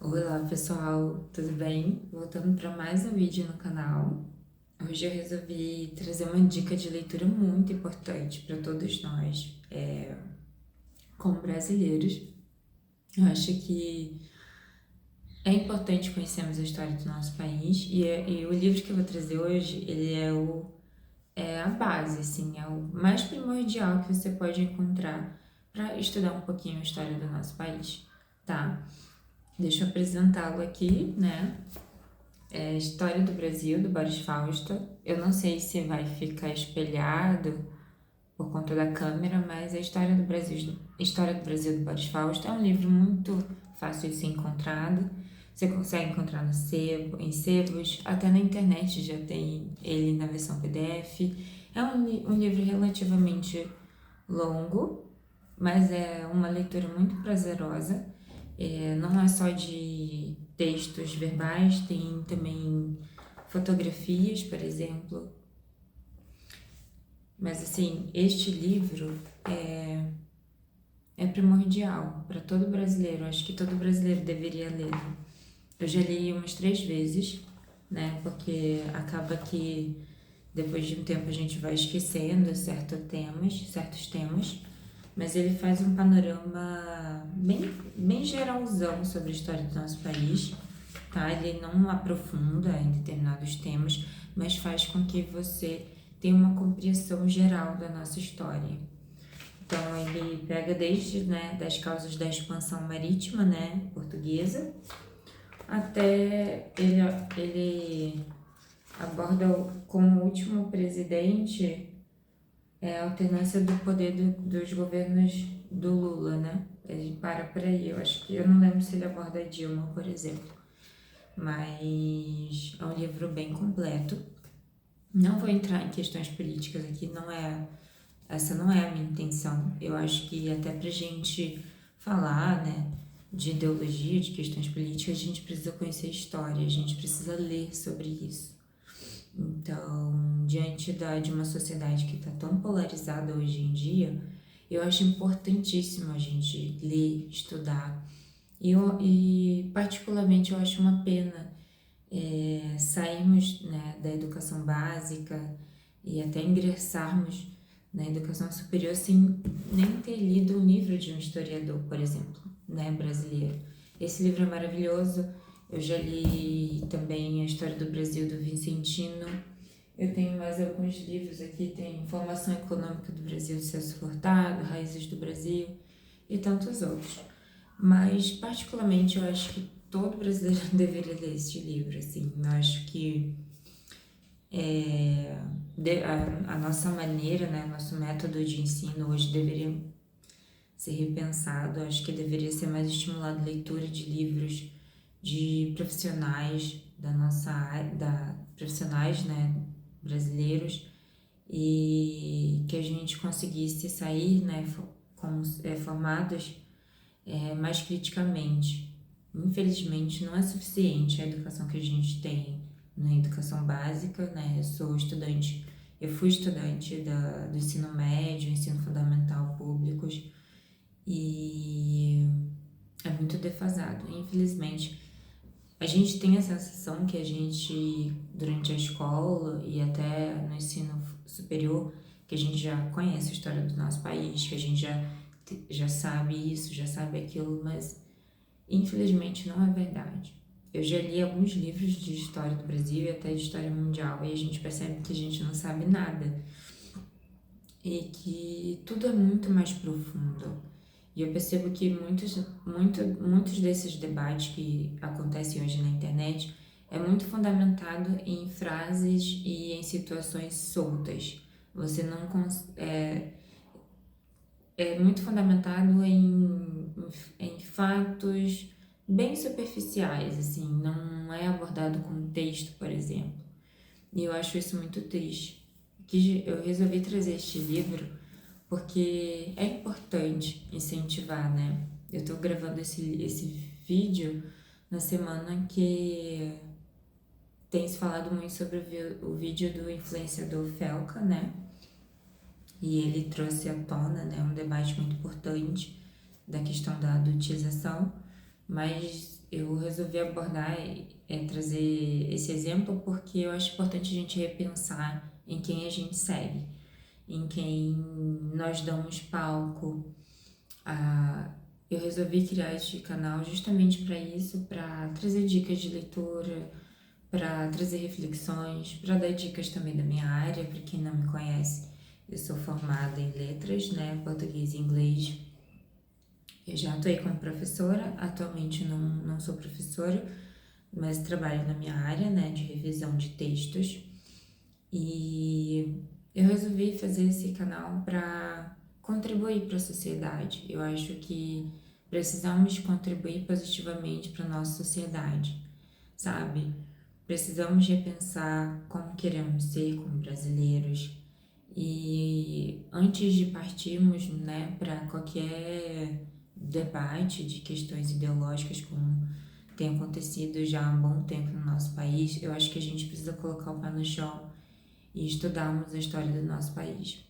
Olá pessoal, tudo bem? Voltando para mais um vídeo no canal. Hoje eu resolvi trazer uma dica de leitura muito importante para todos nós, como brasileiros. Eu acho que é importante conhecermos a história do nosso país e o livro que eu vou trazer hoje, ele é a base, assim, é o mais primordial que você pode encontrar para estudar um pouquinho a história do nosso país, tá? Deixa eu apresentá-lo aqui, né? História do Brasil, do Boris Fausto. Eu não sei se vai ficar espelhado por conta da câmera, mas a História do Brasil do Boris Fausto é um livro muito fácil de ser encontrado. Você consegue encontrar no sebo, em sebos, até na internet já tem ele na versão PDF. É um livro relativamente longo, mas é uma leitura muito prazerosa. Não é só de textos verbais, tem também fotografias, por exemplo. Mas assim, este livro é primordial para todo brasileiro. Acho que todo brasileiro deveria lê-lo. Eu já li umas 3 vezes, né? Porque acaba que depois de um tempo a gente vai esquecendo certos temas, mas ele faz um panorama bem geralzão sobre a história do nosso país, tá? Ele não aprofunda em determinados temas, mas faz com que você tenha uma compreensão geral da nossa história. Então ele pega desde, né, das causas da expansão marítima, né, portuguesa, até ele aborda como último presidente a alternância do poder dos governos do Lula, né? Ele para por aí. Eu não lembro se ele aborda a Dilma, por exemplo. Mas é um livro bem completo. Não vou entrar em questões políticas aqui, essa não é a minha intenção. Eu acho que até pra gente falar, né, de ideologia, de questões políticas, a gente precisa conhecer a história, a gente precisa ler sobre isso. Então, diante de uma sociedade que está tão polarizada hoje em dia, eu acho importantíssimo a gente ler, estudar. E particularmente, eu acho uma pena sairmos, né, da educação básica e até ingressarmos na educação superior sem nem ter lido um livro de um historiador, por exemplo, né, brasileiro. Esse livro é maravilhoso. Eu já li também a História do Brasil do Vicentino. Eu tenho mais alguns livros aqui, tem Formação Econômica do Brasil de Celso Furtado, Raízes do Brasil e tantos outros. Mas, particularmente, eu acho que todo brasileiro deveria ler este livro, assim. Eu acho que a nossa maneira, né, nosso método de ensino hoje deveria ser repensado. Eu acho que deveria ser mais estimulado a leitura de livros de profissionais da nossa área, profissionais, né, brasileiros, e que a gente conseguisse sair, né, formados mais criticamente. Infelizmente, não é suficiente a educação que a gente tem na educação básica, né? Eu fui estudante do ensino médio, ensino fundamental públicos, e é muito defasado. Infelizmente, a gente tem a sensação que a gente, durante a escola e até no ensino superior, que a gente já conhece a história do nosso país, que a gente já sabe isso, já sabe aquilo, mas infelizmente não é verdade. Eu já li alguns livros de história do Brasil e até de história mundial e a gente percebe que a gente não sabe nada e que tudo é muito mais profundo. E eu percebo que muitos desses debates que acontecem hoje na internet é muito fundamentado em frases e em situações soltas. Você não é muito fundamentado em fatos bem superficiais, assim, não é abordado com texto, por exemplo. E eu acho isso muito triste. Eu resolvi trazer este livro porque é importante incentivar, né? Eu tô gravando esse vídeo na semana que tem se falado muito sobre o vídeo do influenciador Felca, né? E ele trouxe à tona, né, um debate muito importante da questão da adultização, mas eu resolvi abordar, trazer esse exemplo porque eu acho importante a gente repensar em quem a gente segue, em quem nós damos palco. Eu resolvi criar este canal justamente para isso, para trazer dicas de leitura, para trazer reflexões, para dar dicas também da minha área. Para quem não me conhece, eu sou formada em letras, né, português e inglês. Eu já atuei como professora, atualmente não sou professora, mas trabalho na minha área, né, de revisão de textos. E eu resolvi fazer esse canal para contribuir para a sociedade. Eu acho que precisamos contribuir positivamente para a nossa sociedade, sabe? Precisamos repensar como queremos ser como brasileiros. E antes de partirmos, né, para qualquer debate de questões ideológicas como tem acontecido já há um bom tempo no nosso país, eu acho que a gente precisa colocar o pé no chão e estudarmos a história do nosso país.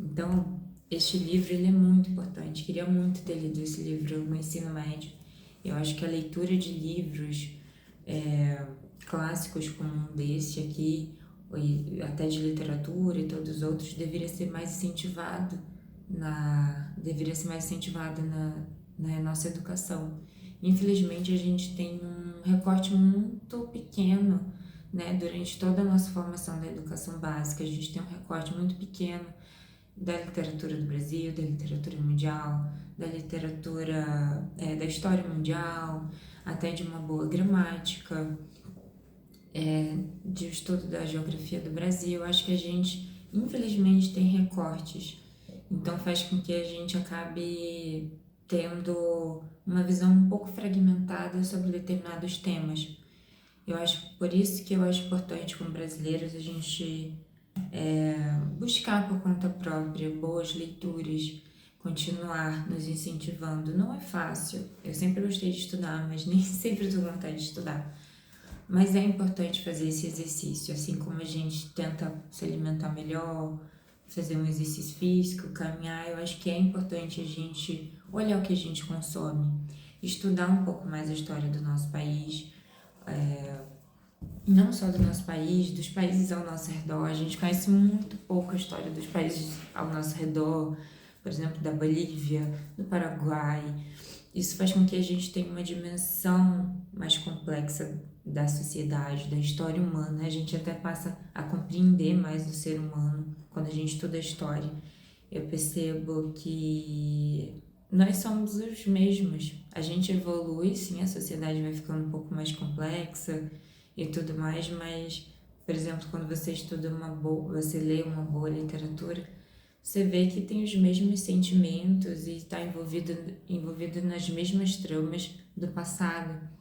Então, este livro ele é muito importante. Queria muito ter lido esse livro no ensino médio. Eu acho que a leitura de livros clássicos como um desse aqui, e até de literatura e todos os outros, deveria ser mais incentivado na nossa educação. Infelizmente, a gente tem um recorte muito pequeno, né, durante toda a nossa formação da educação básica. A gente tem um recorte muito pequeno da literatura do Brasil, da literatura mundial, da literatura, da história mundial, até de uma boa gramática, de estudo da geografia do Brasil. Acho que a gente, infelizmente, tem recortes. Então faz com que a gente acabe tendo uma visão um pouco fragmentada sobre determinados temas. Eu acho por isso que eu acho importante, como brasileiros, a gente buscar por conta própria boas leituras, continuar nos incentivando. Não é fácil. Eu sempre gostei de estudar, mas nem sempre tenho vontade de estudar. Mas é importante fazer esse exercício, assim como a gente tenta se alimentar melhor, fazer um exercício físico, caminhar. Eu acho que é importante a gente olhar o que a gente consome, estudar um pouco mais a história do nosso país, não só do nosso país, dos países ao nosso redor. A gente conhece muito pouco a história dos países ao nosso redor, por exemplo, da Bolívia, do Paraguai. Isso faz com que a gente tenha uma dimensão mais complexa da sociedade, da história humana. A gente até passa a compreender mais o ser humano quando a gente estuda a história. Eu percebo que nós somos os mesmos. A gente evolui, sim, a sociedade vai ficando um pouco mais complexa e tudo mais, mas, por exemplo, quando você estuda você lê uma boa literatura, você vê que tem os mesmos sentimentos e está envolvido nas mesmas tramas do passado.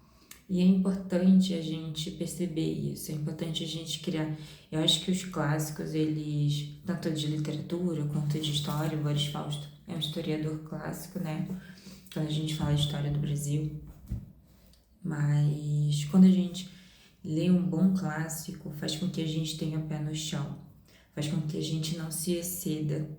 E é importante a gente perceber isso, é importante a gente criar. Eu acho que os clássicos, eles, tanto de literatura quanto de história, o Boris Fausto é um historiador clássico, né? Quando a gente fala de história do Brasil. Mas quando a gente lê um bom clássico, faz com que a gente tenha o pé no chão, faz com que a gente não se exceda.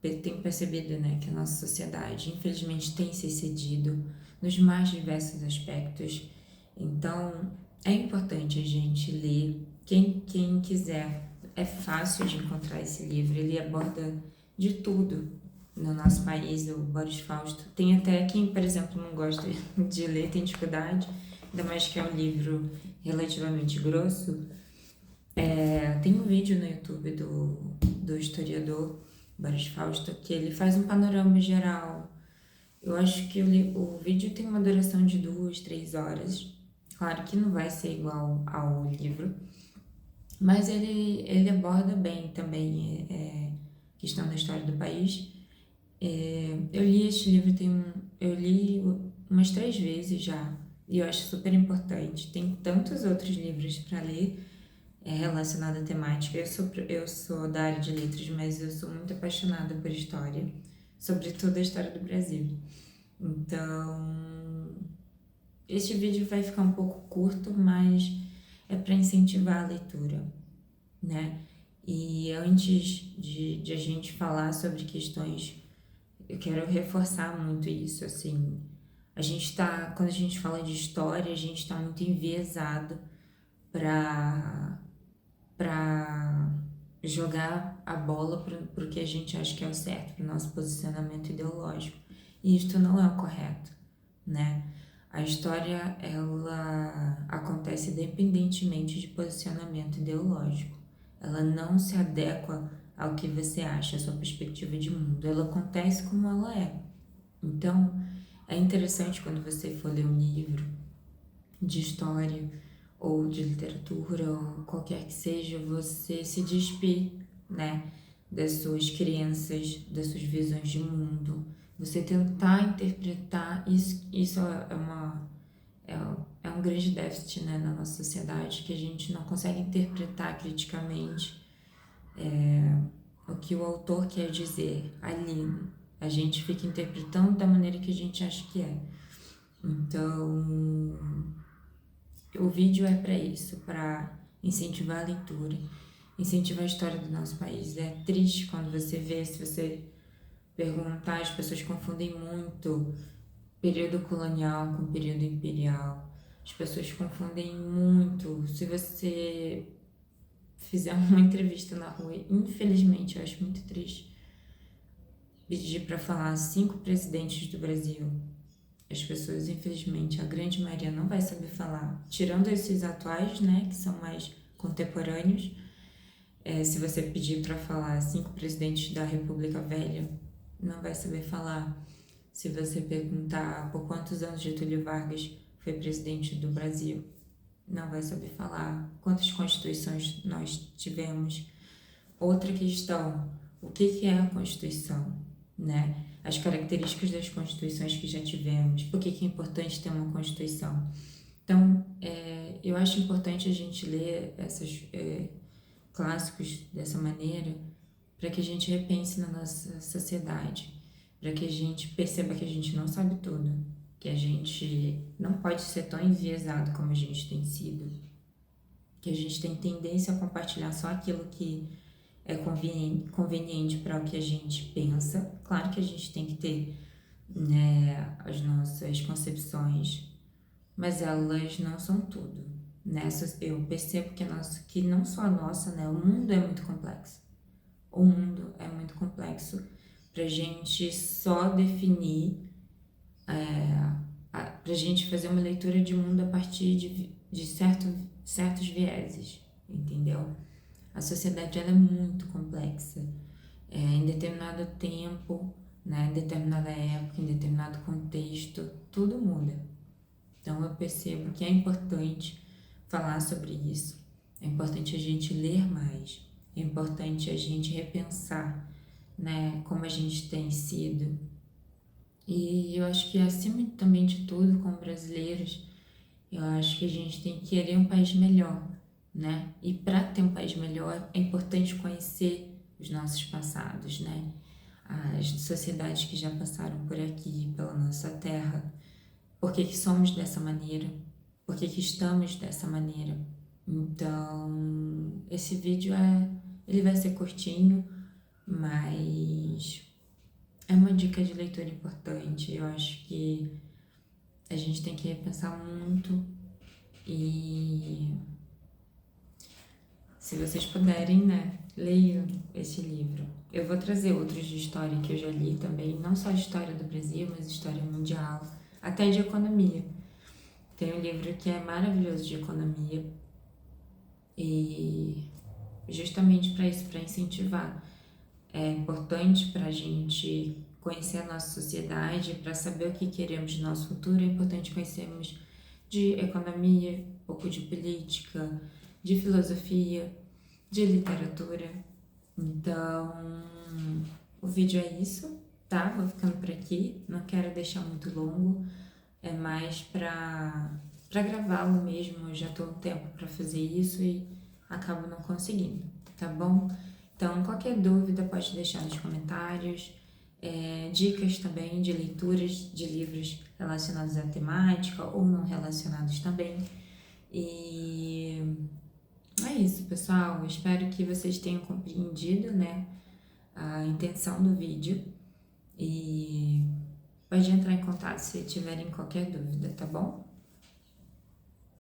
Tenho percebido, né, que a nossa sociedade, infelizmente, tem se excedido nos mais diversos aspectos. Então, é importante a gente ler. Quem quiser, é fácil de encontrar esse livro. Ele aborda de tudo no nosso país, o Boris Fausto. Tem até quem, por exemplo, não gosta de ler, tem dificuldade, ainda mais que é um livro relativamente grosso. Tem um vídeo no YouTube do historiador Boris Fausto que ele faz um panorama geral. Eu acho que o vídeo tem uma duração de 2, 3 horas. Claro que não vai ser igual ao livro, mas ele aborda bem também questão da história do país. Eu li este livro, eu li umas 3 vezes já, e eu acho super importante. Tem tantos outros livros para ler relacionados à temática. Eu sou da área de letras, mas eu sou muito apaixonada por história, sobretudo a história do Brasil. Então, este vídeo vai ficar um pouco curto, mas é para incentivar a leitura, né? E antes de a gente falar sobre questões, eu quero reforçar muito isso, assim, Quando a gente fala de história, a gente está muito enviesado para jogar a bola para o que a gente acha que é o certo, para o nosso posicionamento ideológico. E isto não é o correto, né? A história, ela acontece independentemente de posicionamento ideológico. Ela não se adequa ao que você acha, à sua perspectiva de mundo. Ela acontece como ela é. Então, é interessante quando você for ler um livro de história ou de literatura ou qualquer que seja, você se despir, né, das suas crenças, das suas visões de mundo, você tentar interpretar isso é, é um grande déficit, né, na nossa sociedade, que a gente não consegue interpretar criticamente o que o autor quer dizer ali. A gente fica interpretando da maneira que a gente acha que é. Então, o vídeo é para isso, para incentivar a leitura, incentivar a história do nosso país. É triste quando você vê, se você perguntar, as pessoas confundem muito período colonial com período imperial. As pessoas confundem muito. Se você fizer uma entrevista na rua, infelizmente, eu acho muito triste, pedir para falar 5 presidentes do Brasil. As pessoas, infelizmente, a grande maioria não vai saber falar. Tirando esses atuais, né, que são mais contemporâneos, se você pedir para falar 5 presidentes da República Velha, não vai saber falar. Se você perguntar por quantos anos Getúlio Vargas foi presidente do Brasil, não vai saber falar. Quantas constituições nós tivemos? Outra questão, o que é a Constituição, né? As características das constituições que já tivemos, por que é importante ter uma Constituição. Então, eu acho importante a gente ler esses clássicos dessa maneira para que a gente repense na nossa sociedade, para que a gente perceba que a gente não sabe tudo, que a gente não pode ser tão enviesado como a gente tem sido, que a gente tem tendência a compartilhar só aquilo que é conveniente para o que a gente pensa. Claro que a gente tem que ter, né, as nossas concepções, mas elas não são tudo. Eu percebo que não só a nossa, né, o mundo é muito complexo. O mundo é muito complexo para a gente só definir, para a gente fazer uma leitura de mundo a partir de certos vieses, entendeu? A sociedade ela é muito complexa. Em determinado tempo, né, em determinada época, em determinado contexto, tudo muda. Então eu percebo que é importante falar sobre isso. É importante a gente ler mais. É importante a gente repensar, né, como a gente tem sido. E eu acho que acima também de tudo, como brasileiros, eu acho que a gente tem que querer um país melhor, né? E para ter um país melhor é importante conhecer os nossos passados, né? As sociedades que já passaram por aqui, pela nossa terra, por que somos dessa maneira, por que estamos dessa maneira. Então, esse vídeo ele vai ser curtinho, mas é uma dica de leitura importante. Eu acho que a gente tem que repensar muito e se vocês puderem, né, leiam esse livro. Eu vou trazer outros de história que eu já li também, não só história do Brasil, mas história mundial, até de economia. Tem um livro que é maravilhoso de economia e justamente para isso, para incentivar. É importante para a gente conhecer a nossa sociedade, para saber o que queremos no nosso futuro, é importante conhecermos de economia, um pouco de política, de filosofia, de literatura. Então, o vídeo é isso, tá? Vou ficando por aqui, não quero deixar muito longo, é mais para gravá-lo mesmo. Eu já tô um tempo para fazer isso e acabo não conseguindo, tá bom? Então, qualquer dúvida pode deixar nos comentários, dicas também de leituras de livros relacionados à temática ou não relacionados também. E é isso, pessoal. Eu espero que vocês tenham compreendido, né, a intenção do vídeo. E Pode entrar em contato se tiverem qualquer dúvida, tá bom?